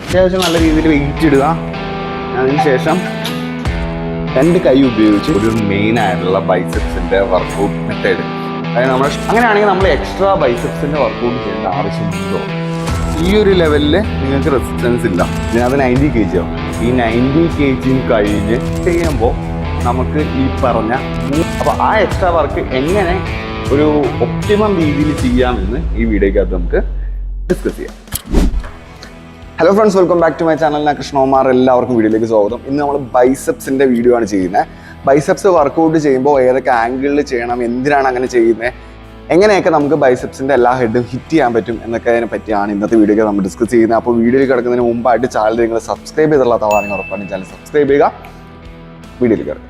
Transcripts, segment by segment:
അത്യാവശ്യം നല്ല രീതിയിൽ വെയിറ്റ് ഇടുക. അതിനുശേഷം 2 കൈ ഉപയോഗിച്ച് ഒരു മെയിൻ ആയിട്ടുള്ള ബൈസെപ്സിന്റെ വർക്കൗട്ട് മെത്തേഡ്. അതായത് നമ്മൾ അങ്ങനെയാണെങ്കിൽ നമ്മൾ എക്സ്ട്രാ ബൈസെപ്സിന്റെ വർക്കൗട്ട് ചെയ്യേണ്ട ആവശ്യമുണ്ടോ? ഈ ഒരു ലെവലിൽ നിങ്ങൾക്ക് റെസിസ്റ്റൻസ് ഇല്ല. ഇതിനകത്ത് 90 kg ആവും. ഈ 90 kg കഴിഞ്ഞ് ചെയ്യുമ്പോൾ നമുക്ക് ഈ പറഞ്ഞ അപ്പോൾ ആ എക്സ്ട്രാ വർക്ക് എങ്ങനെ ഒരു ഒപ്റ്റിമം രീതിയിൽ ചെയ്യാമെന്ന് ഈ വീഡിയോക്കകത്ത് നമുക്ക് ഡിസ്കസ് ചെയ്യാം. Hello friends, welcome back to my channel. ഞാൻ കൃഷ്ണകുമാർ. എല്ലാവർക്കും വീഡിയോയിലേക്ക് സ്വാഗതം. ഇന്ന് നമ്മൾ ബൈസെപ്സിൻ്റെ വീഡിയോ ആണ് ചെയ്യുന്നത്. ബൈസെപ്സ് വർക്കൗട്ട് ചെയ്യുമ്പോൾ ഏതൊക്കെ ആംഗിളിൽ ചെയ്യണം, എന്തിനാണ് അങ്ങനെ ചെയ്യുന്നത്, എങ്ങനെയൊക്കെ നമുക്ക് ബൈസെപ്സിൻ്റെ എല്ലാ ഹെഡും ഹിറ്റ് ചെയ്യാൻ പറ്റും എന്നൊക്കെ അതിനെ പറ്റിയാണ് ഇന്നത്തെ വീഡിയോയിൽ നമ്മൾ ഡിസ്കസ് ചെയ്യുന്നത്. അപ്പോൾ വീഡിയോയിൽ കിടക്കുന്നതിന് മുമ്പായിട്ട് ചാനൽ നിങ്ങൾ സബ്സ്ക്രൈബ് ചെയ്തിട്ടുള്ളതാണെങ്കിൽ ഉറപ്പാണ് ചാനൽ സബ്സ്ക്രൈബ് ചെയ്യുക. വീഡിയോയിൽ കിടക്കും.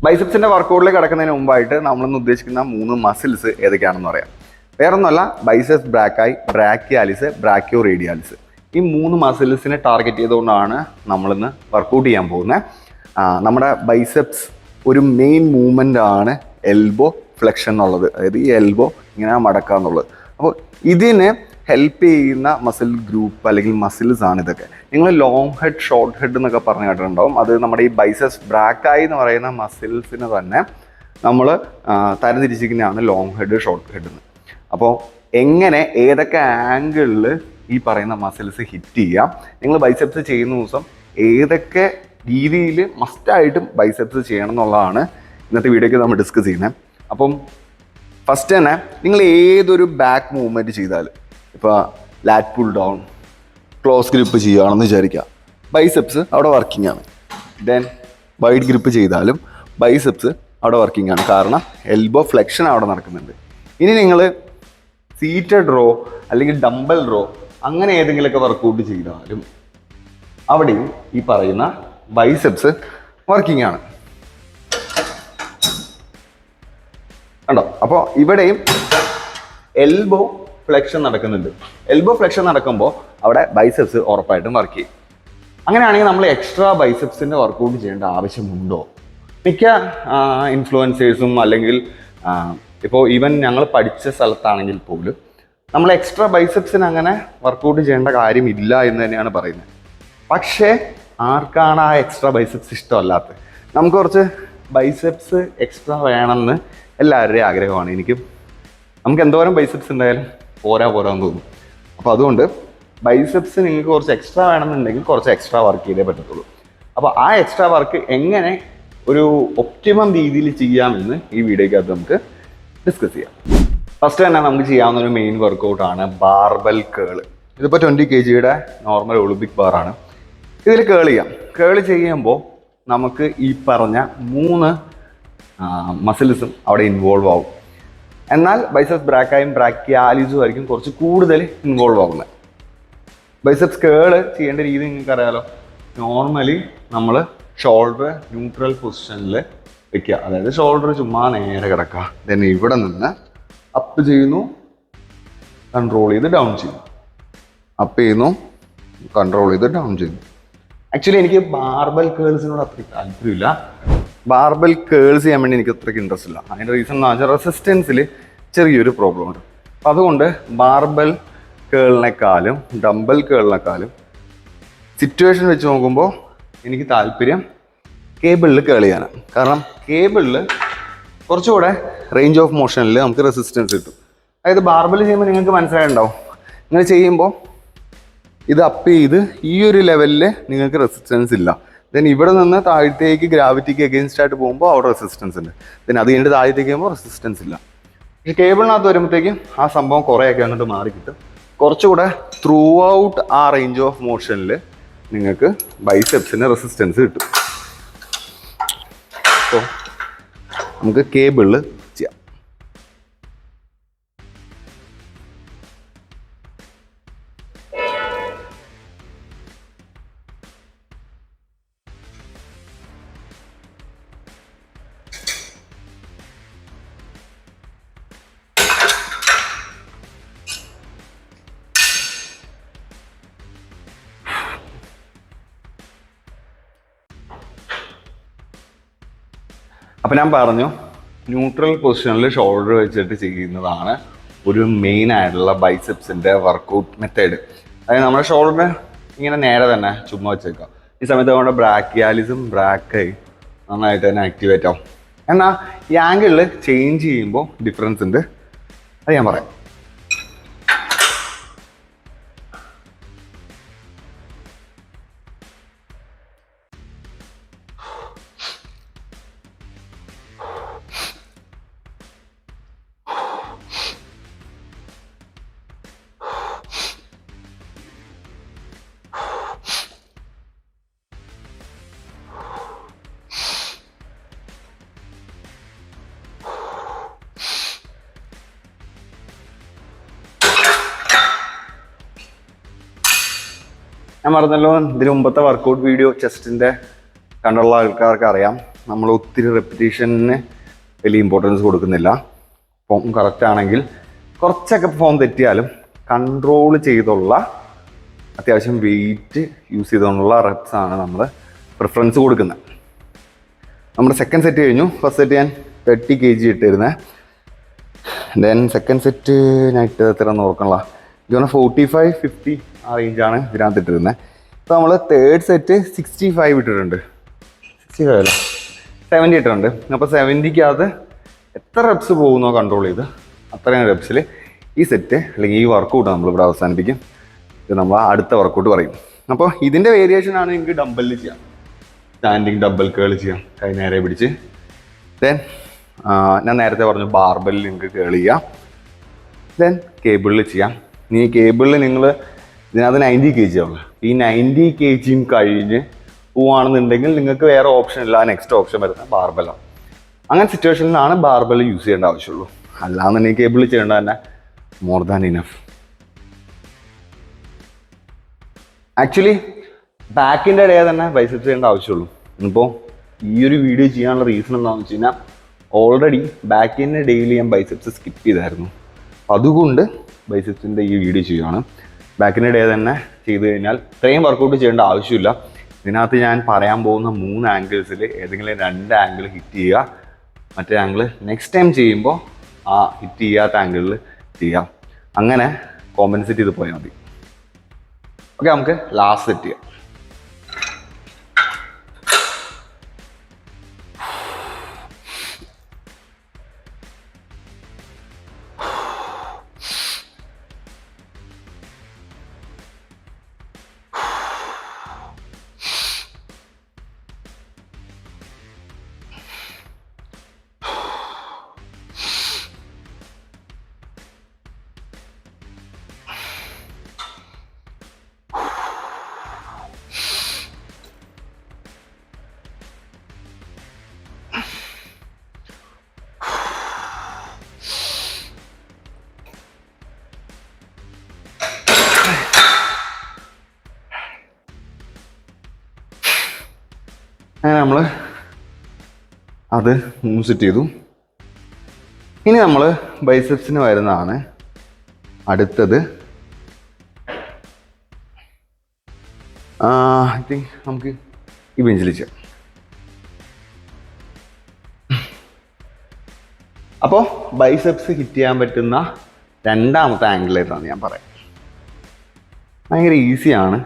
ബൈസെപ്സിന്റെ വർക്കൗട്ടിലേക്ക് കിടക്കുന്നതിന് മുമ്പായിട്ട് നമ്മളൊന്ന് ഉദ്ദേശിക്കുന്ന 3 മസിൽസ് ഏതൊക്കെയാണെന്ന് പറയാം. വേറൊന്നുമല്ല, ബൈസെപ്സ് ബ്രാക്കായി, ബ്രാക്കിയാലിസ്, ബ്രാക്കിയോ റേഡിയാലിസ്. ഈ 3 മസിൽസിനെ ടാർഗറ്റ് ചെയ്തുകൊണ്ടാണ് നമ്മളിന്ന് വർക്കൗട്ട് ചെയ്യാൻ പോകുന്നത്. നമ്മുടെ ബൈസെപ്സ് ഒരു മെയിൻ മൂവ്മെൻ്റ് ആണ് എൽബോ ഫ്ലെക്ഷൻ എന്നുള്ളത്. അതായത് ഈ എൽബോ ഇങ്ങനെ മടക്കുക എന്നുള്ളത്. അപ്പോൾ ഇതിന് ഹെൽപ്പ് ചെയ്യുന്ന മസിൽ ഗ്രൂപ്പ് അല്ലെങ്കിൽ മസിൽസ് ആണ് ഇതൊക്കെ. നിങ്ങൾ ലോങ് ഹെഡ്, ഷോർട്ട് ഹെഡ് എന്നൊക്കെ പറഞ്ഞ് കേട്ടിട്ടുണ്ടാവും. അത് നമ്മുടെ ഈ ബൈസെപ്സ് ബ്രാക്കായി എന്ന് പറയുന്ന മസിൽസിന് തന്നെ നമ്മൾ തരംതിരിച്ചിരിക്കുന്നതാണ് ലോങ് ഹെഡ്, ഷോർട്ട് ഹെഡ് എന്ന്. അപ്പോൾ എങ്ങനെ ഏതൊക്കെ ആംഗിളിൽ ഈ പറയുന്ന മസിൽസ് ഹിറ്റ് ചെയ്യാം, നിങ്ങൾ ബൈസെപ്സ് ചെയ്യുന്ന ദിവസം ഏതൊക്കെ രീതിയിൽ മസ്റ്റായിട്ടും ബൈസെപ്സ് ചെയ്യണം എന്നുള്ളതാണ് ഇന്നത്തെ വീഡിയോയ്ക്ക് നമ്മൾ ഡിസ്കസ് ചെയ്യുന്നത്. അപ്പം ഫസ്റ്റ് തന്നെ നിങ്ങൾ ഏതൊരു ബാക്ക് മൂവ്മെൻറ്റ് ചെയ്താൽ, ഇപ്പോൾ ലാറ്റ് പുൾ ഡൗൺ, ക്ലോസ് ഗ്രിപ്പ് ചെയ്യുകയാണെന്ന് വിചാരിക്കുക, ബൈസെപ്സ് അവിടെ വർക്കിംഗ് ആണ്. ദെൻ വൈഡ് ഗ്രിപ്പ് ചെയ്താലും ബൈസെപ്സ് അവിടെ വർക്കിംഗ് ആണ്. കാരണം എൽബോ ഫ്ലെക്ഷൻ അവിടെ നടക്കുന്നുണ്ട്. ഇനി നിങ്ങൾ സീറ്റഡ് റോ അല്ലെങ്കിൽ ഡംബൽ റോ അങ്ങനെ ഏതെങ്കിലുമൊക്കെ വർക്കൗട്ട് ചെയ്താലും അവിടെയും ഈ പറയുന്ന ബൈസെപ്സ് വർക്കിംഗ് ആണ്. കണ്ടോ? അപ്പോൾ ഇവിടെയും എൽബോ ഫ്ലെക്ഷൻ നടക്കുന്നുണ്ട്. എൽബോ ഫ്ലെക്ഷൻ നടക്കുമ്പോൾ അവിടെ ബൈസെപ്സ് ഉറപ്പായിട്ടും വർക്ക് ചെയ്യും. അങ്ങനെയാണെങ്കിൽ നമ്മൾ എക്സ്ട്രാ ബൈസെപ്സിൻ്റെ വർക്കൗട്ട് ചെയ്യേണ്ട ആവശ്യമുണ്ടോ? മിക്ക ഇൻഫ്ലുവൻസേഴ്സും അല്ലെങ്കിൽ ഇപ്പോൾ ഈവൻ ഞങ്ങൾ പഠിച്ച സ്ഥലത്താണെങ്കിൽ പോലും നമ്മൾ എക്സ്ട്രാ ബൈസെപ്സിന് അങ്ങനെ വർക്കൗട്ട് ചെയ്യേണ്ട കാര്യമില്ല എന്ന് തന്നെയാണ് പറയുന്നത്. പക്ഷേ ആർക്കാണ് ആ എക്സ്ട്രാ ബൈസെപ്സ് ഇഷ്ടമല്ലാത്തത്? നമുക്ക് കുറച്ച് ബൈസെപ്സ് എക്സ്ട്രാ വേണമെന്ന് എല്ലാവരുടെയും ആഗ്രഹമാണ്. നമുക്ക് എന്തോരം ബൈസെപ്സ് ഉണ്ടായാലും പോരാന്ന് തോന്നും. അപ്പോൾ അതുകൊണ്ട് ബൈസെപ്സ് നിങ്ങൾക്ക് കുറച്ച് എക്സ്ട്രാ വേണമെന്നുണ്ടെങ്കിൽ കുറച്ച് എക്സ്ട്രാ വർക്ക് ചെയ്തേ പറ്റത്തുള്ളൂ. അപ്പോൾ ആ എക്സ്ട്രാ വർക്ക് എങ്ങനെ ഒരു ഒപ്റ്റിമം രീതിയിൽ ചെയ്യാമെന്ന് ഈ വീഡിയോയ്ക്കകത്ത് നമുക്ക് ഡിസ്കസ് ചെയ്യാം. ഫസ്റ്റ് തന്നെ നമുക്ക് ചെയ്യാവുന്ന ഒരു മെയിൻ വർക്കൗട്ടാണ് ബാർബൽ കേൾ. ഇതിപ്പോൾ 20 kg നോർമൽ ഒളിമ്പിക് ബാറാണ്. ഇതിൽ കേൾ ചെയ്യാം. കേൾ ചെയ്യുമ്പോൾ നമുക്ക് ഈ പറഞ്ഞ 3 മസിൽസും അവിടെ ഇൻവോൾവ് ആവും. എന്നാൽ ബൈസെപ്സ് ബ്രാക്കായും ബ്രാക്കിയാലിസും ആയിരിക്കും കുറച്ച് കൂടുതൽ ഇൻവോൾവ് ആകുന്നത്. ബൈസെപ്സ് കേൾ ചെയ്യേണ്ട രീതി നിങ്ങൾക്ക് അറിയാലോ. നോർമലി നമ്മൾ ഷോൾഡർ ന്യൂട്രൽ പൊസിഷനിൽ വെക്കുക. അതായത് ഷോൾഡർ ചുമ്മാ നേരെ കിടക്കുക. ദെൻ ഇവിടെ നിന്ന് അപ്പ് ചെയ്യുന്നു, കൺട്രോൾ ചെയ്ത് ഡൗൺ ചെയ്യുന്നു, അപ്പ് ചെയ്യുന്നു, കൺട്രോൾ ചെയ്ത് ഡൗൺ ചെയ്യുന്നു. ആക്ച്വലി എനിക്ക് ബാർബൽ കേൾസിനോട് അത്രയ്ക്ക് താല്പര്യമില്ല. ബാർബൽ കേൾസ് ചെയ്യാൻ വേണ്ടി എനിക്ക് അത്രയ്ക്ക് ഇൻട്രസ്റ്റ് ഇല്ല. അതിൻ്റെ റീസൺ എന്ന് വെച്ചാൽ റെസിസ്റ്റൻസിൽ ചെറിയൊരു പ്രോബ്ലം ഉണ്ട്. അപ്പം അതുകൊണ്ട് ബാർബൽ കേളിനേക്കാളും ഡംബൽ കേളിനേക്കാളും സിറ്റുവേഷൻ വെച്ച് നോക്കുമ്പോൾ എനിക്ക് താല്പര്യം കേബിളിൽ കേൾ ചെയ്യാനാണ്. കാരണം കേബിളിൽ കുറച്ചുകൂടെ റേഞ്ച് ഓഫ് മോഷനിൽ നമുക്ക് റെസിസ്റ്റൻസ് കിട്ടും. അതായത് ബാർബൽ ചെയ്യുമ്പോൾ നിങ്ങൾക്ക് മനസ്സിലായിട്ടുണ്ടാവും, നിങ്ങൾ ചെയ്യുമ്പോൾ ഇത് അപ്പ് ചെയ്ത് ഈ ഒരു ലെവലിൽ നിങ്ങൾക്ക് റെസിസ്റ്റൻസ് ഇല്ല. ദെൻ ഇവിടെ നിന്ന് താഴത്തേക്ക് ഗ്രാവിറ്റിക്ക് എഗെയിൻസ്റ്റ് ആയിട്ട് പോകുമ്പോൾ അവിടെ റെസിസ്റ്റൻസ് ഉണ്ട്. ദെൻ അത് കഴിഞ്ഞിട്ട് താഴത്തേക്ക് പോകുമ്പോൾ റെസിസ്റ്റൻസ് ഇല്ല. പക്ഷേ കേബിളിനകത്ത് വരുമ്പോഴത്തേക്കും ആ സംഭവം കുറേയൊക്കെ അങ്ങോട്ട് മാറി കിട്ടും. കുറച്ചുകൂടെ ത്രൂ ഔട്ട് ആ റേഞ്ച് ഓഫ് മോഷനിൽ നിങ്ങൾക്ക് ബൈസെപ്സിന് റെസിസ്റ്റൻസ് കിട്ടും. അപ്പോൾ നമുക്ക് കേബിളിൽ ചെയ്യാം. അപ്പം ഞാൻ പറഞ്ഞു ന്യൂട്രൽ പൊസിഷനിൽ ഷോൾഡർ വെച്ചിട്ട് ചെയ്യുന്നതാണ് ഒരു മെയിൻ ആയിട്ടുള്ള ബൈസെപ്സിൻ്റെ വർക്കൗട്ട് മെത്തേഡ്. അതായത് നമ്മുടെ ഷോൾഡറിന് ഇങ്ങനെ നേരെ തന്നെ ചുമ്മാ വെച്ചേക്കാം. ഈ സമയത്ത് നമ്മുടെ ബ്രാക്കിയാലിസും ബ്രാക്കായി നന്നായിട്ട് തന്നെ ആക്ടിവേറ്റ് ആവും. എന്നാൽ ഈ ആംഗിളിൽ ചേഞ്ച് ചെയ്യുമ്പോൾ ഡിഫറൻസ് ഉണ്ട്, അത് ഞാൻ പറയാം. ഞാൻ പറഞ്ഞല്ലോ, ഇതിന് മുമ്പത്തെ വർക്കൗട്ട് വീഡിയോ ചെസ്റ്റിൻ്റെ കണ്ടുള്ള ആൾക്കാർക്ക് അറിയാം, നമ്മൾ ഒത്തിരി റെപ്പിറ്റേഷന് വലിയ ഇമ്പോർട്ടൻസ് കൊടുക്കുന്നില്ല. ഫോം കറക്റ്റ് ആണെങ്കിൽ കുറച്ചൊക്കെ ഫോം തെറ്റിയാലും കൺട്രോൾ ചെയ്തുള്ള അത്യാവശ്യം വെയിറ്റ് യൂസ് ചെയ്തുകൊണ്ടുള്ള റെപ്സാണ് നമ്മൾ പ്രിഫറൻസ് കൊടുക്കുന്നത്. നമ്മുടെ സെക്കൻഡ് സെറ്റ് കഴിഞ്ഞു. ഫസ്റ്റ് സെറ്റ് ഞാൻ 30 kg ഇട്ടിരുന്നത്. ദെൻ സെക്കൻഡ് സെറ്റിനായിട്ട് എത്ര നോക്കണല്ലോ, ഇതുപോലെ 45-50 ആ റേഞ്ചാണ് ഇതിനകത്ത് ഇട്ടിരുന്നത്. ഇപ്പോൾ നമ്മൾ തേർഡ് സെറ്റ് 65 ഇട്ടിട്ടുണ്ട്, 65 അല്ല 70 ഇട്ടിട്ടുണ്ട്. അപ്പോൾ 70-ക്കകത്ത് എത്ര റെപ്സ് പോകുന്നോ കൺട്രോൾ ചെയ്ത് അത്രയും റെപ്സിൽ ഈ സെറ്റ് അല്ലെങ്കിൽ ഈ വർക്കൗട്ട് നമ്മളിവിടെ അവസാനിപ്പിക്കും. ഇത് നമ്മൾ അടുത്ത വർക്കൗട്ട് പറയും. അപ്പോൾ ഇതിൻ്റെ വേരിയേഷനാണ് നിങ്ങൾക്ക് ഡംബലിൽ ചെയ്യാം. സ്റ്റാൻഡിങ് ഡബിൾ കേൾ ചെയ്യാം, കൈ നേരെ പിടിച്ച്. ദെൻ ഞാൻ നേരത്തെ പറഞ്ഞു ബാർബലിൽ നിങ്ങൾക്ക് കേൾ ചെയ്യാം. ദെൻ കേബിളിൽ ചെയ്യാം. ഇനി കേബിളിൽ നിങ്ങൾ ഇതിനകത്ത് 90 kg ആവുക. ഈ 90 kg കഴിഞ്ഞ് പോവുകയാണെന്നുണ്ടെങ്കിൽ നിങ്ങൾക്ക് വേറെ ഓപ്ഷൻ ഇല്ല, നെക്സ്റ്റ് ഓപ്ഷൻ വരുന്നത് ബാർബലാണ്. അങ്ങനെ സിറ്റുവേഷനിലാണ് ബാർബൽ യൂസ് ചെയ്യേണ്ട ആവശ്യമുള്ളൂ. അല്ലാന്നുണ്ടെങ്കിൽ കേബിളിൽ ചെയ്യേണ്ട തന്നെ മോർ ദാൻ ഇനഫ്. ആക്ച്വലി ബാക്കിൻ്റെ ഇടയിൽ തന്നെ ബൈസെപ്സ് ചെയ്യേണ്ട ആവശ്യമുള്ളൂ. ഇപ്പോൾ ഈ ഒരു വീഡിയോ ചെയ്യാനുള്ള റീസൺ എന്താണെന്ന് വെച്ച് കഴിഞ്ഞാൽ ഓൾറെഡി ബാക്കിൻ്റെ ഡെയിലി ഞാൻ ബൈസെപ്സ് സ്കിപ്പ് ചെയ്തായിരുന്നു. അതുകൊണ്ട് ബൈസെപ്സിൻ്റെ ഈ വീഡിയോ ചെയ്യുകയാണ്. ബാക്കിൻ്റെ ഡേ തന്നെ ചെയ്ത് കഴിഞ്ഞാൽ ഇത്രയും വർക്കൗട്ട് ചെയ്യേണ്ട ആവശ്യമില്ല. ഇതിനകത്ത് ഞാൻ പറയാൻ പോകുന്ന 3 ആംഗിൾസിൽ ഏതെങ്കിലും 2 ആംഗിൾ ഹിറ്റ് ചെയ്യുക, മറ്റേ ആംഗിൾ നെക്സ്റ്റ് ടൈം ചെയ്യുമ്പോൾ ആ ഹിറ്റ് ചെയ്യാത്ത ആംഗിളിൽ ചെയ്യാം. അങ്ങനെ കോമ്പൻസേറ്റ് ചെയ്ത് പോയാൽ മതി. ഓക്കെ, നമുക്ക് ലാസ്റ്റ് സെറ്റ് ചെയ്യാം. അങ്ങനെ നമ്മൾ അത് സെറ്റ് ചെയ്തു. ഇനി നമ്മൾ ബൈസെപ്സിന് വരുന്നതാണ് അടുത്തത്. ഐ തിങ്ക് നമുക്ക് ഈ ബെഞ്ചിൽ ചെയ്യാം. അപ്പോൾ ബൈസെപ്സ് ഹിറ്റ് ചെയ്യാൻ പറ്റുന്ന രണ്ടാമത്തെ ആംഗിൾ ഏതാണെന്ന് ഞാൻ പറയാം. ഭയങ്കര ഈസിയാണ്.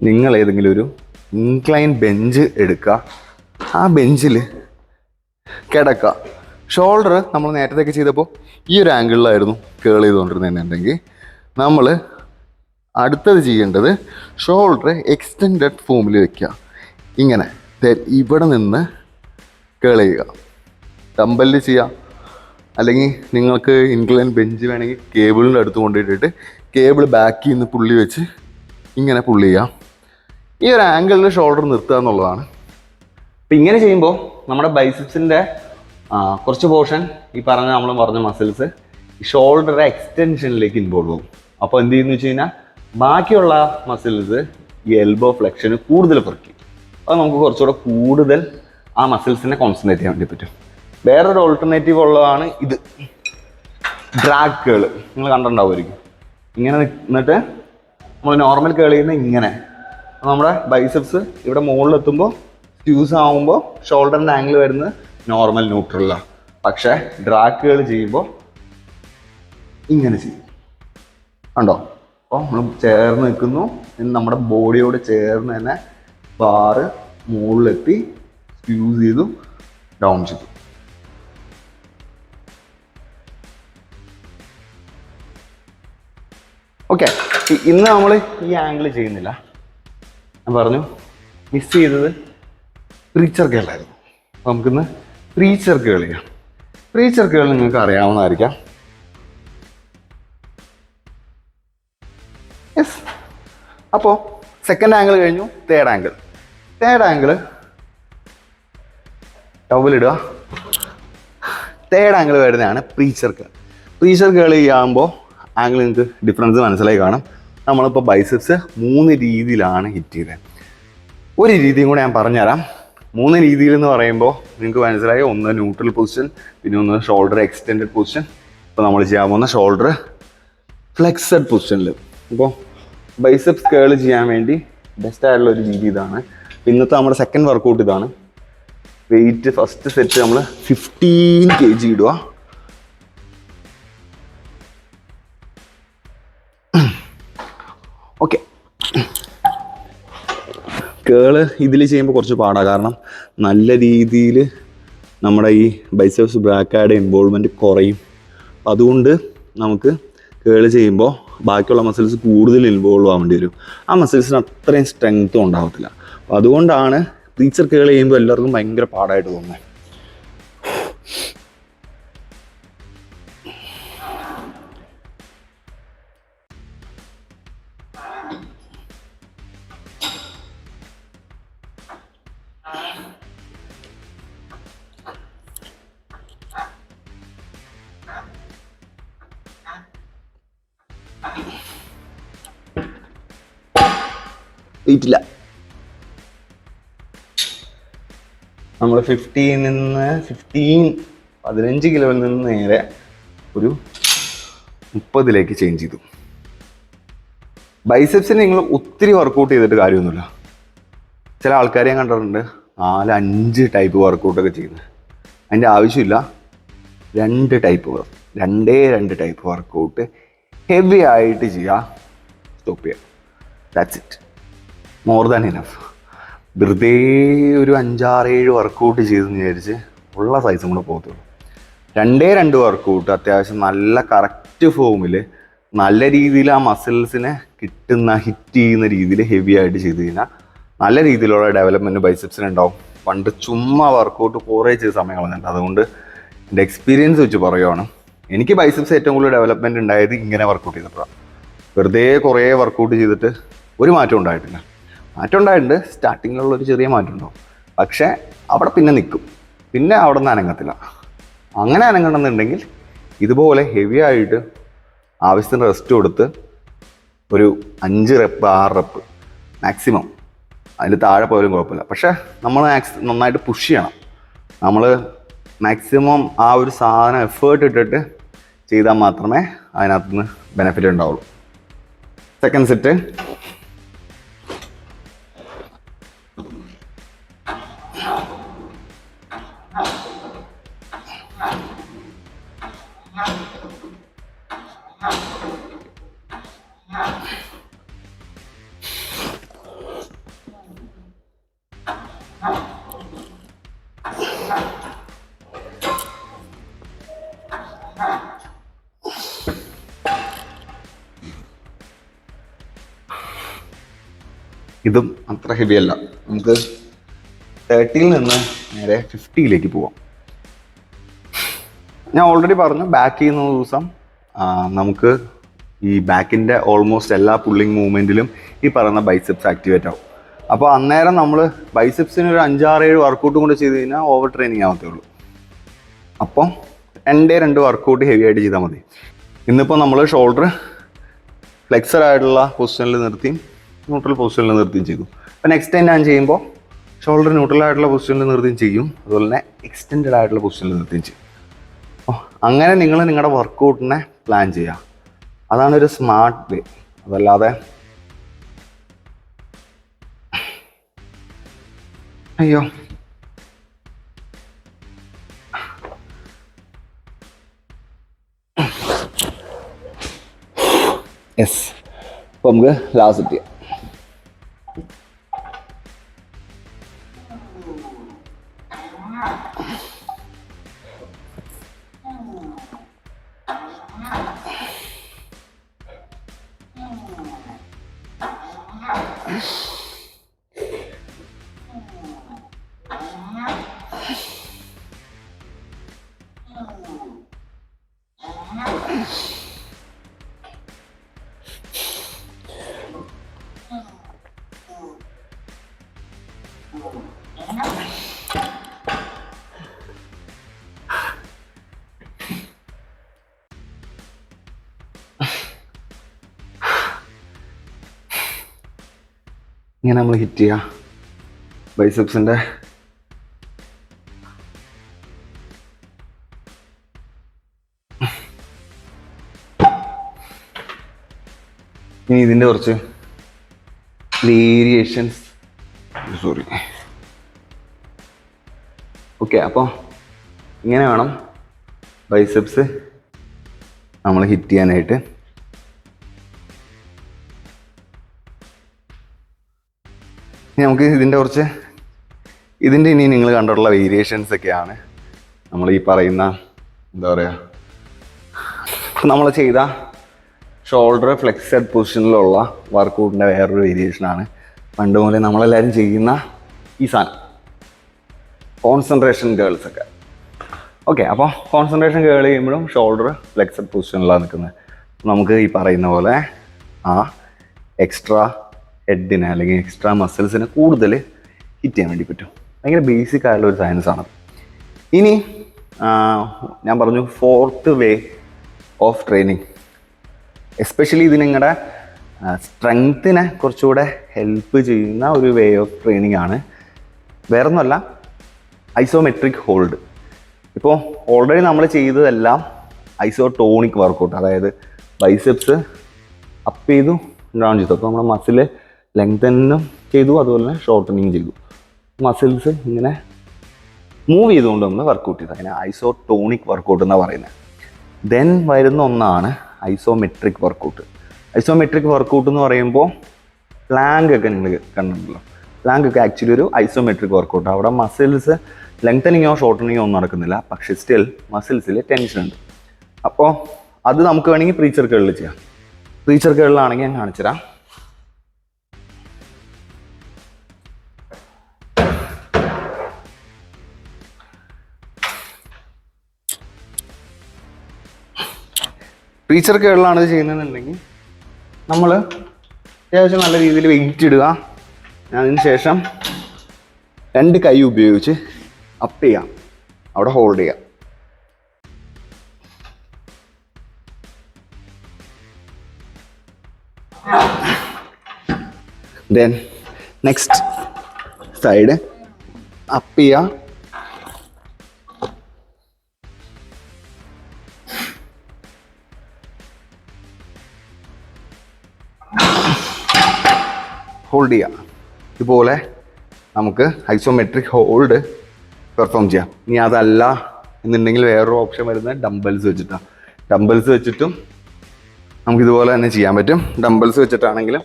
നിങ്ങൾ ഏതെങ്കിലും ഒരു ഇൻക്ലൈൻ ബെഞ്ച് എടുക്കുക, ആ ബെഞ്ചിൽ കിടക്കുക. ഷോൾഡർ നമ്മൾ നേരത്തേക്ക് ചെയ്തപ്പോൾ ഈ ഒരു ആംഗിളിലായിരുന്നു കേൾ ചെയ്തുകൊണ്ടിരുന്നതെന്നുണ്ടെങ്കിൽ നമ്മൾ അടുത്തത് ചെയ്യേണ്ടത് ഷോൾഡർ എക്സ്റ്റെൻഡഡ് ഫോമിൽ വെക്കുക. ഇങ്ങനെ ഇവിടെ നിന്ന് കേൾ ചെയ്യുക. ഡംബലിൽ ചെയ്യാം, അല്ലെങ്കിൽ നിങ്ങൾക്ക് ഇൻക്ലൈൻ ബെഞ്ച് വേണമെങ്കിൽ കേബിളിൻ്റെ അടുത്ത് കൊണ്ടുപോയിട്ട് കേബിൾ ബാക്കിൽ നിന്ന് പുള്ളി വെച്ച് ഇങ്ങനെ പുള്ളി ചെയ്യാം. ഈ ഒരു ആംഗിളിൽ ഷോൾഡർ നിർത്തുക എന്നുള്ളതാണ്. അപ്പം ഇങ്ങനെ ചെയ്യുമ്പോൾ നമ്മുടെ ബൈസെപ്സിൻ്റെ കുറച്ച് പോർഷൻ ഈ നമ്മൾ പറഞ്ഞ മസിൽസ് ഈ ഷോൾഡർ എക്സ്റ്റൻഷനിലേക്ക് ഇൻവോൾവ് ആവും. അപ്പോൾ എന്ത് ചെയ്യുന്നു വെച്ച് കഴിഞ്ഞാൽ ബാക്കിയുള്ള മസിൽസ് ഈ എൽബോ ഫ്ലെക്ഷന് കൂടുതൽ കുറയ്ക്കും. അത് നമുക്ക് കുറച്ചുകൂടെ കൂടുതൽ ആ മസിൽസിനെ കോൺസെൻട്രേറ്റ് ചെയ്യാൻ വേണ്ടി പറ്റും. വേറൊരു ഓൾട്ടർനേറ്റീവ് ഉള്ളതാണ് ഇത്, ഡ്രാഗ് കേൾ. നിങ്ങൾ കണ്ടിട്ടുണ്ടാവുമായിരിക്കും. ഇങ്ങനെ നിന്നിട്ട് നമ്മൾ നോർമൽ കേൾ ചെയ്യുന്ന ഇങ്ങനെ നമ്മുടെ ബൈസെപ്സ് ഇവിടെ മുകളിലെത്തുമ്പോൾ ഫ്യൂസ് ആകുമ്പോൾ ഷോൾഡറിൻ്റെ ആംഗിൾ വരുന്നത് നോർമൽ ന്യൂട്രലാ. പക്ഷെ ഡ്രാക്കുകൾ ചെയ്യുമ്പോൾ ഇങ്ങനെ ചെയ്യും. കണ്ടോ? അപ്പോൾ നമ്മൾ ചേർന്ന് നിൽക്കുന്നു, നമ്മുടെ ബോഡിയോട് ചേർന്ന് തന്നെ ബാറ് മുകളിലെത്തി സ്ക്യൂസ് ചെയ്തു ഡൗൺ ചെയ്തു. ഓക്കെ, ഇന്ന് നമ്മൾ ഈ ആംഗിൾ ചെയ്യുന്നില്ല. ഞാൻ പറഞ്ഞു മിസ് ചെയ്തത് പ്രീച്ചർ കേളായിരുന്നു. അപ്പോൾ നമുക്കിന്ന് പ്രീച്ചർ കേൾ ചെയ്യാം. പ്രീച്ചർ കേൾ നിങ്ങൾക്ക് അറിയാവുന്നതായിരിക്കാം. യെസ്. അപ്പോൾ സെക്കൻഡ് ആംഗിൾ കഴിഞ്ഞു, തേർഡ് ആംഗിൾ. തേർഡ് ആംഗിൾ ടവലിടുക. തേർഡ് ആംഗിൾ വരുന്നതാണ് പ്രീച്ചർ കേൾ. പ്രീച്ചർ കേൾ ചെയ്യുമ്പോൾ ആംഗിൾ നിങ്ങൾക്ക് ഡിഫറൻസ് മനസ്സിലായി കാണും. നമ്മളിപ്പോൾ ബൈസെപ്സ് 3 രീതിയിലാണ് ഹിറ്റ് ചെയ്തത്. ഒരു രീതിയും കൂടെ ഞാൻ പറഞ്ഞുതരാം. 3 രീതിയിൽ എന്ന് പറയുമ്പോൾ നിങ്ങൾക്ക് മനസ്സിലായി. ഒന്ന് ന്യൂട്രൽ പൊസിഷൻ, പിന്നെ ഒന്ന് ഷോൾഡർ എക്സ്റ്റെൻഡഡ് പൊസിഷൻ. ഇപ്പോൾ നമ്മൾ ചെയ്യാൻ പോകുന്ന ഷോൾഡർ ഫ്ലെക്സഡ് പൊസിഷനിൽ. അപ്പോൾ ബൈസെപ്സ് കേൾ ചെയ്യാൻ വേണ്ടി ബെസ്റ്റ് ആയിട്ടുള്ള ഒരു രീതി ഇതാണ്. ഇന്നത്തെ നമ്മുടെ സെക്കൻഡ് വർക്കൗട്ട് ഇതാണ്. വെയിറ്റ് ഫസ്റ്റ് സെറ്റ് നമ്മൾ 15 kg ഇടുക. ഓക്കെ, കേള് ഇതിൽ ചെയ്യുമ്പോൾ കുറച്ച് പാടാണ്. കാരണം നല്ല രീതിയിൽ നമ്മുടെ ഈ ബൈസെപ്സ് ബ്രാക്കായുടെ ഇൻവോൾവ്മെൻറ്റ് കുറയും. അതുകൊണ്ട് നമുക്ക് കേള് ചെയ്യുമ്പോൾ ബാക്കിയുള്ള മസിൽസ് കൂടുതൽ ഇൻവോൾവ് ആവേണ്ടി വരും. ആ മസിൽസിന് അത്രയും സ്ട്രെങ്ത്തും ഉണ്ടാകത്തില്ല. അപ്പോൾ അതുകൊണ്ടാണ് പ്രീച്ചർ കേൾ ചെയ്യുമ്പോൾ എല്ലാവർക്കും ഭയങ്കര പാടായിട്ട് തോന്നുന്നത്. വെയിറ്റില്ല. നമ്മൾ 15 കിലോയിൽ നിന്ന് നേരെ ഒരു 30 ചേഞ്ച് ചെയ്തു. ബൈസെപ്സിന് നിങ്ങൾ ഒത്തിരി വർക്കൗട്ട് ചെയ്തിട്ട് കാര്യമൊന്നുമില്ല. ചില ആൾക്കാരെ ഞാൻ കണ്ടിട്ടുണ്ട് 4-5 ടൈപ്പ് വർക്കൗട്ടൊക്കെ ചെയ്യുന്നത്. അതിൻ്റെ ആവശ്യമില്ല. 2 ടൈപ്പ് വർക്കൗട്ട് ഹെവി ആയിട്ട് ചെയ്യുക, സ്റ്റോപ്പ് ചെയ്യുക. That's it, more than enough. വെറുതെ ഒരു 5-6-7 വർക്കൗട്ട് ചെയ്തെന്ന് വിചാരിച്ച് ഉള്ള സൈസും കൂടെ പോകത്തുള്ളൂ. 2 വർക്കൗട്ട് അത്യാവശ്യം നല്ല കറക്റ്റ് ഫോമിൽ നല്ല രീതിയിൽ ആ മസിൽസിനെ കിട്ടുന്ന ഹിറ്റ് ചെയ്യുന്ന രീതിയിൽ ഹെവി ആയിട്ട് ചെയ്ത് കഴിഞ്ഞാൽ നല്ല രീതിയിലുള്ള ഡെവലപ്മെൻറ്റ് ബൈസെപ്സിന് ഉണ്ടാവും. പണ്ട് ചുമ്മാ വർക്കൗട്ട് കുറേ ചെയ്ത സമയം കളഞ്ഞിട്ടുണ്ട്. അതുകൊണ്ട് എൻ്റെ എക്സ്പീരിയൻസ് വെച്ച് പറയുവാണ്, എനിക്ക് ബൈസെപ്സ് ഏറ്റവും കൂടുതൽ ഡെവലപ്മെൻറ്റ് ഉണ്ടായത് ഇങ്ങനെ വർക്കൗട്ട് ചെയ്തപ്പോഴാണ്. വെറുതെ കുറേ വർക്കൗട്ട് ചെയ്തിട്ട് ഒരു മാറ്റം ഉണ്ടായിട്ടില്ല. മാറ്റം ഉണ്ടായിട്ടുണ്ട്, സ്റ്റാർട്ടിങ്ങിലുള്ളൊരു ചെറിയ മാറ്റം ഉണ്ടാവും. പക്ഷേ അവിടെ പിന്നെ നിൽക്കും, പിന്നെ അവിടെ നിന്ന് അനങ്ങത്തില്ല. അങ്ങനെ അനങ്ങണമെന്നുണ്ടെങ്കിൽ ഇതുപോലെ ഹെവി ആയിട്ട് ആവശ്യത്തിന് റെസ്റ്റ് കൊടുത്ത് ഒരു 5 റെപ്പ് 6 റെപ്പ് മാക്സിമം, അതിൽ താഴെ പോയാലും കുഴപ്പമില്ല. പക്ഷേ നമ്മൾ നന്നായിട്ട് പുഷ് ചെയ്യണം. നമ്മൾ മാക്സിമം ആ ഒരു സാധനം എഫേർട്ട് ഇട്ടിട്ട് ചെയ്താൽ മാത്രമേ അതിനകത്ത് നിന്ന് ബെനിഫിറ്റ് ഉണ്ടാവുള്ളൂ. Second set. ഇതും അത്ര ഹെവി അല്ല. നമുക്ക് 30 നിന്ന് നേരെ 50 പോവാം. ഞാൻ ഓൾറെഡി പറഞ്ഞു, ബാക്ക് ചെയ്യുന്ന ദിവസം നമുക്ക് ഈ ബാക്കിൻ്റെ ഓൾമോസ്റ്റ് എല്ലാ പുള്ളിങ് മൂവ്മെൻറ്റിലും ഈ പറയുന്ന ബൈസെപ്സ് ആക്ടിവേറ്റ് ആവും. അപ്പോൾ അന്നേരം നമ്മൾ ബൈസെപ്സിന് ഒരു 5-6-7 വർക്കൗട്ട് കൊണ്ട് ചെയ്ത് കഴിഞ്ഞാൽ ഓവർ ട്രെയിനിങ് ആവത്തേ ഉള്ളൂ. അപ്പോൾ 2 വർക്കൗട്ട് ഹെവി ആയിട്ട് ചെയ്താൽ മതി. ഇന്നിപ്പോൾ നമ്മൾ ഷോൾഡർ ഫ്ലെക്സർ ആയിട്ടുള്ള പൊസിഷനിൽ നിർത്തിയും ന്യൂട്രൽ പൊസിഷനിൽ നിർത്തിയും ചെയ്തു. അപ്പോൾ നെക്സ്റ്റ് ടൈം ഞാൻ ചെയ്യുമ്പോൾ ഷോൾഡർ ന്യൂട്രൽ ആയിട്ടുള്ള പൊസിഷനിൽ നിർത്തിയും ചെയ്യും, അതുപോലെ തന്നെ എക്സ്റ്റെൻഡഡ് ആയിട്ടുള്ള പൊസിഷനിൽ നിർത്തിയും ചെയ്യും. അപ്പോൾ അങ്ങനെ നിങ്ങൾ നിങ്ങളുടെ വർക്കൗട്ടിനെ പ്ലാൻ ചെയ്യുക. അതാണ് ഒരു സ്മാർട്ട് വേ. അതല്ലാതെ യെസ്. അപ്പോൾ നമുക്ക് ലാസ്റ്റ് ചെയ്യാം. ഇങ്ങനെ നമ്മൾ ഹിറ്റ് ചെയ്യുക ബൈസെപ്സിൻ്റെ ഇനി ഇതിൻ്റെ കുറച്ച് വേരിയേഷൻസ്. സോറി. ഓക്കെ, അപ്പോൾ ഇങ്ങനെ വേണം ബൈസെപ്സ് നമ്മൾ ഹിറ്റ് ചെയ്യാനായിട്ട്. നമുക്ക് ഇതിൻ്റെ ഇനി നിങ്ങൾ കണ്ടിട്ടുള്ള വേരിയേഷൻസ് ഒക്കെയാണ് നമ്മൾ ഈ പറയുന്ന എന്താ പറയുക, നമ്മൾ ചെയ്ത ഷോൾഡർ ഫ്ലെക്സഡ് പൊസിഷനിലുള്ള വർക്കൗട്ടിൻ്റെ വേറൊരു വേരിയേഷനാണ്. പണ്ട് മുതലേ നമ്മളെല്ലാവരും ചെയ്യുന്ന ഈ സാധനം കോൺസെൻട്രേഷൻ ഗേൾസ് ഒക്കെ. ഓക്കെ, അപ്പോൾ കോൺസെൻട്രേഷൻ ഗേൾ ചെയ്യുമ്പോഴും ഷോൾഡർ ഫ്ലെക്സഡ് പൊസിഷനിലാണ് നിൽക്കുന്നത്. നമുക്ക് ഈ പറയുന്ന പോലെ ആ എക്സ്ട്രാ ഹെഡിനെ അല്ലെങ്കിൽ എക്സ്ട്രാ മസിൽസിനെ കൂടുതൽ ഹിറ്റ് ചെയ്യാൻ വേണ്ടി പറ്റും. ഭയങ്കര ബേസിക് ആയിട്ടുള്ള ഒരു സയൻസാണ്. ഇനി ഞാൻ പറഞ്ഞു 4th way of training. Especially ഇത് നിങ്ങളുടെ സ്ട്രെങ്ത്തിനെ കുറച്ചുകൂടെ ഹെൽപ്പ് ചെയ്യുന്ന ഒരു വേ ഓഫ് ട്രെയിനിങ് ആണ്. വേറൊന്നുമല്ല, ഐസോമെട്രിക് ഹോൾഡ്. ഇപ്പോൾ ഓൾറെഡി നമ്മൾ ചെയ്തതെല്ലാം ഐസോടോണിക് വർക്കൗട്ട്, അതായത് ബൈസെപ്സ് അപ്പ് ചെയ്തു ഡൗൺ ചെയ്തു. അപ്പോൾ നമ്മുടെ മസിൽ ലെങ്തനും ചെയ്തു, അതുപോലെ തന്നെ ഷോർട്ടനിങ് ചെയ്തു. മസിൽസ് ഇങ്ങനെ മൂവ് ചെയ്തുകൊണ്ട് നമ്മൾ വർക്കൗട്ട് ചെയ്തു. അതിനെ ഐസോടോണിക് വർക്കൗട്ട് എന്നാണ് പറയുന്നത്. ദെൻ വരുന്ന ഒന്നാണ് ഐസോമെട്രിക് വർക്കൗട്ട്. ഐസോമെട്രിക് വർക്കൗട്ട് എന്ന് പറയുമ്പോൾ പ്ലാങ്ക് ഒക്കെ നിങ്ങൾ കണ്ടിട്ടുണ്ടല്ലോ. പ്ലാങ്ക് ഒക്കെ ആക്ച്വലി ഒരു ഐസോമെട്രിക് വർക്കൗട്ട്. അവിടെ മസിൽസ് ലെങ്തനിങ്ങോ ഷോർട്ടനിങ്ങോ ഒന്നും നടക്കുന്നില്ല, പക്ഷേ സ്റ്റിൽ മസിൽസിൽ ടെൻഷൻ ഉണ്ട്. അപ്പോൾ അത് നമുക്ക് വേണമെങ്കിൽ പ്രീച്ചർ കേളിൽ ചെയ്യാം. പ്രീച്ചർ കേളിലാണെങ്കിൽ ഞാൻ കാണിച്ചു തരാം. പ്രീച്ചർ കേളിലാണ് ഇത് ചെയ്യുന്നതെന്നുണ്ടെങ്കിൽ നമ്മൾ അത്യാവശ്യം നല്ല രീതിയിൽ വെയിറ്റ് ഇടുക. അതിന് ശേഷം 2 കൈ ഉപയോഗിച്ച് അപ്പ് ചെയ്യാം, അവിടെ ഹോൾഡ് ചെയ്യാം. ദെൻ നെക്സ്റ്റ് സൈഡ് അപ്പ് ചെയ്യുക. ഹോൾഡ് ചെയ്യുക. ഇതുപോലെ നമുക്ക് ഐസോമെട്രിക് ഹോൾഡ് പെർഫോം ചെയ്യാം. ഇനി അതല്ല എന്നുണ്ടെങ്കിൽ വേറൊരു ഓപ്ഷൻ വരുന്നത് ഡംബൽസ് വെച്ചിട്ടാണ്. ഡംബൽസ് വെച്ചിട്ടും നമുക്കിതുപോലെ തന്നെ ചെയ്യാൻ പറ്റും. ഡംബൽസ് വെച്ചിട്ടാണെങ്കിലും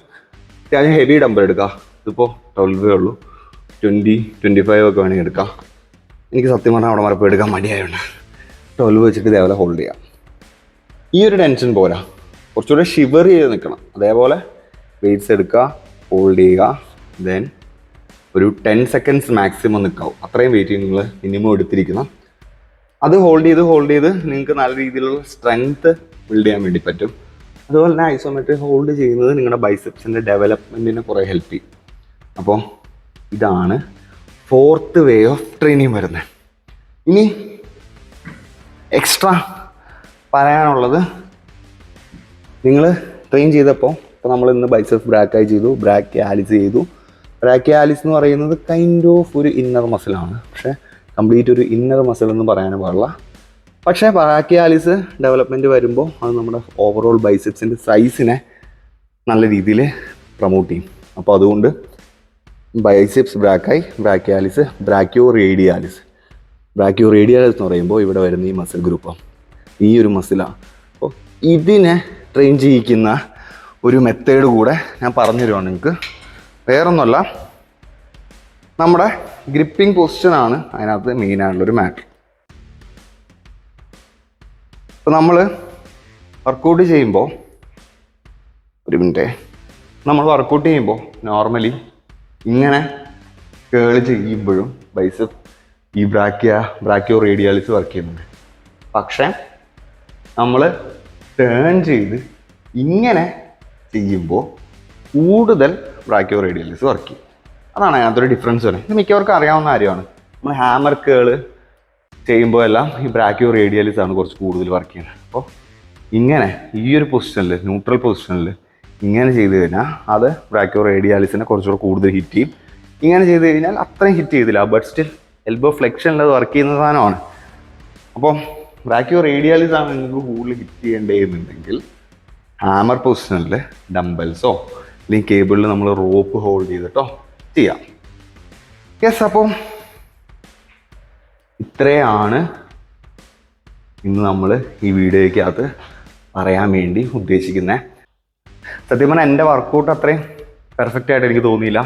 അത്യാവശ്യം ഹെവി ഡംബൽ എടുക്കാം. ഇതിപ്പോൾ 12 ഉള്ളൂ, 20, 25 ഒക്കെ വേണമെങ്കിൽ എടുക്കാം. എനിക്ക് സത്യം പറഞ്ഞാൽ അവിടെ മറപ്പ് എടുക്കാൻ മടിയായതുകൊണ്ട് 12 വെച്ചിട്ട് ഇതേപോലെ ഹോൾഡ് ചെയ്യാം. ഈ ഒരു ടെൻഷൻ പോരാ, കുറച്ചുകൂടെ ഷിവർ ചെയ്ത് നിൽക്കണം. അതേപോലെ വെയ്റ്റ്സ് എടുക്കുക, ഹോൾഡ് ചെയ്യുക. ദെൻ ഒരു 10 സെക്കൻഡ്സ് മാക്സിമം നിൽക്കാവും. അത്രയും വെയിറ്റ് നിങ്ങൾ മിനിമം എടുത്തിരിക്കണം. അത് ഹോൾഡ് ചെയ്ത് നിങ്ങൾക്ക് നല്ല രീതിയിലുള്ള സ്ട്രെങ്ത് ബിൽഡ് ചെയ്യാൻ വേണ്ടി പറ്റും. അതുപോലെ തന്നെ ഐസോമെട്രിക് ഹോൾഡ് ചെയ്യുന്നത് നിങ്ങളുടെ ബൈസെപ്സിൻ്റെ ഡെവലപ്മെൻറ്റിനെ കുറേ ഹെൽപ്പ് ചെയ്യും. അപ്പോൾ ഇതാണ് 4th വേ ഓഫ് ട്രെയിനിങ് വരുന്നത്. ഇനി എക്സ്ട്രാ പറയാനുള്ളത്, നിങ്ങൾ ട്രെയിൻ ചെയ്തപ്പോൾ ഇപ്പോൾ നമ്മൾ ഇന്ന് ബൈസെപ്സ് ബ്രാക്കായി ചെയ്തു, ബ്രാക്കിയാലിസ് ചെയ്തു. ബ്രാക്കിയാലിസ് എന്ന് പറയുന്നത് കൈൻഡ് ഓഫ് ഒരു ഇന്നർ മസിലാണ്, പക്ഷേ കംപ്ലീറ്റ് ഒരു ഇന്നർ മസിൽ എന്ന് പറയാനും പാടില്ല. പക്ഷേ ബ്രാക്കിയാലിസ് ഡെവലപ്മെൻറ്റ് വരുമ്പോൾ അത് നമ്മുടെ ഓവറോൾ ബൈസെപ്സിൻ്റെ സൈസിനെ നല്ല രീതിയിൽ പ്രൊമോട്ട് ചെയ്യും. അപ്പോൾ അതുകൊണ്ട് ബൈസെപ്സ് ബ്രാക്കായി, ബ്രാക്കിയാലിസ്, ബ്രാക്കിയോ റേഡിയാലിസ്. ബ്രാക്കിയോ റേഡിയാലിസ് എന്ന് പറയുമ്പോൾ ഇവിടെ വരുന്ന ഈ മസിൽ ഗ്രൂപ്പാണ്, ഈ ഒരു മസിലാണ്. അപ്പോൾ ഇതിനെ ട്രെയിൻ ചെയ്യിക്കുന്ന ഒരു മെത്തേഡ് കൂടെ ഞാൻ പറഞ്ഞു തരുവാണ് നിങ്ങൾക്ക്. വേറൊന്നുമല്ല, നമ്മുടെ ഗ്രിപ്പിംഗ് പൊസിഷനാണ് അതിനകത്ത് മെയിനായിട്ടുള്ളൊരു മാറ്റർ. ഇപ്പോൾ നമ്മൾ വർക്കൗട്ട് ചെയ്യുമ്പോൾ, ഒരു മിനിറ്റ്, നമ്മൾ വർക്കൗട്ട് ചെയ്യുമ്പോൾ നോർമലി ഇങ്ങനെ കേൾ ചെയ്യുമ്പോഴും ബൈസെപ്സ് ഈ ബ്രാക്കിയോ റേഡിയാലിസ് വർക്ക് ചെയ്യുന്നുണ്ട്. പക്ഷേ നമ്മൾ ടേൺ ചെയ്ത് ഇങ്ങനെ ചെയ്യുമ്പോൾ കൂടുതൽ ബ്രാക്കിയോ റേഡിയാലിസ് വർക്ക് ചെയ്യും. അതാണ് അതിനകത്തൊരു ഡിഫറൻസ് വരുന്നത്. ഇത് മിക്കവർക്കും അറിയാവുന്ന കാര്യമാണ്. നമ്മൾ ഹാമർ കേൾ ചെയ്യുമ്പോൾ എല്ലാം ഈ ബ്രാക്കിയോ റേഡിയാലിസ് ആണ് കുറച്ച് കൂടുതൽ വർക്ക് ചെയ്യുന്നത്. അപ്പോൾ ഇങ്ങനെ ഈ ഒരു പൊസിഷനിൽ, ന്യൂട്രൽ പൊസിഷനിൽ ഇങ്ങനെ ചെയ്ത് കഴിഞ്ഞാൽ അത് ബ്രാക്കിയോ റേഡിയാലിസിനെ കുറച്ചുകൂടെ കൂടുതൽ ഹിറ്റ് ചെയ്യും. ഇങ്ങനെ ചെയ്ത് കഴിഞ്ഞാൽ അത്രയും ഹിറ്റ് ചെയ്തില്ല, ബട്ട് സ്റ്റിൽ എൽബോ ഫ്ലെക്ഷനിൽ അത് വർക്ക് ചെയ്യുന്ന സാധനമാണ്. അപ്പം ബ്രാക്കിയോ റേഡിയാലിസ് ആണ് നിങ്ങൾക്ക് കൂടുതൽ ഹിറ്റ് ചെയ്യേണ്ടതെന്നുണ്ടെങ്കിൽ ഹാമർ പൊസിഷനിൽ ഡംബൽസോ അല്ലെങ്കിൽ കേബിളിൽ നമ്മൾ റോപ്പ് ഹോൾഡ് ചെയ്തിട്ടോ ചെയ്യാം. യെസ്, അപ്പം ഇത്രയാണ് ഇന്ന് നമ്മൾ ഈ വീഡിയോയ്ക്കകത്ത് പറയാൻ വേണ്ടി ഉദ്ദേശിക്കുന്നത്. സത്യം പറഞ്ഞാൽ എൻ്റെ വർക്കൗട്ട് അത്രയും പെർഫെക്റ്റ് ആയിട്ട് എനിക്ക് തോന്നിയില്ല.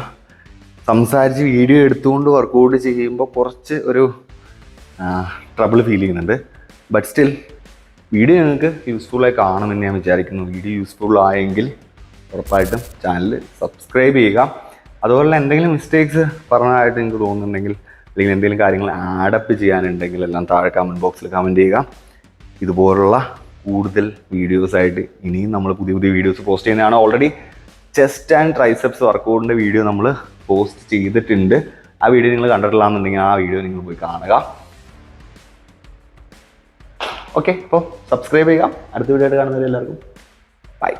സംസാരിച്ച് വീഡിയോ എടുത്തുകൊണ്ട് വർക്കൗട്ട് ചെയ്യുമ്പോൾ കുറച്ച് ഒരു ട്രബിൾ ഫീൽ ചെയ്യുന്നുണ്ട്. ബട്ട് സ്റ്റിൽ വീഡിയോ നിങ്ങൾക്ക് യൂസ്ഫുള്ളായി കാണുമെന്ന് ഞാൻ വിചാരിക്കുന്നു. വീഡിയോ യൂസ്ഫുൾ ആയെങ്കിൽ ഉറപ്പായിട്ടും ചാനൽ സബ്സ്ക്രൈബ് ചെയ്യുക. അതുപോലെ എന്തെങ്കിലും മിസ്റ്റേക്സ് പറഞ്ഞതായിട്ട് നിങ്ങൾക്ക് തോന്നുന്നുണ്ടെങ്കിൽ അല്ലെങ്കിൽ എന്തെങ്കിലും കാര്യങ്ങൾ ആഡപ്പ് ചെയ്യാനുണ്ടെങ്കിൽ എല്ലാം താഴെ കമൻറ്റ് ബോക്സിൽ കമൻറ്റ് ചെയ്യുക. ഇതുപോലുള്ള കൂടുതൽ വീഡിയോസായിട്ട് ഇനിയും നമ്മൾ പുതിയ പുതിയ വീഡിയോസ് പോസ്റ്റ് ചെയ്യുന്നതാണ്. ഓൾറെഡി ചെസ്റ്റ് ആൻഡ് ട്രൈസെപ്സ് വർക്കൗട്ടിൻ്റെ വീഡിയോ നമ്മൾ പോസ്റ്റ് ചെയ്തിട്ടുണ്ട്. ആ വീഡിയോ നിങ്ങൾ കണ്ടിട്ടില്ലാന്നുണ്ടെങ്കിൽ ആ വീഡിയോ നിങ്ങൾ പോയി കാണുക. ഓക്കെ, അപ്പോൾ സബ്സ്ക്രൈബ് ചെയ്യുക. അടുത്ത വീഡിയോ ആയിട്ട് കാണുന്നവരെ എല്ലാവർക്കും ബൈ.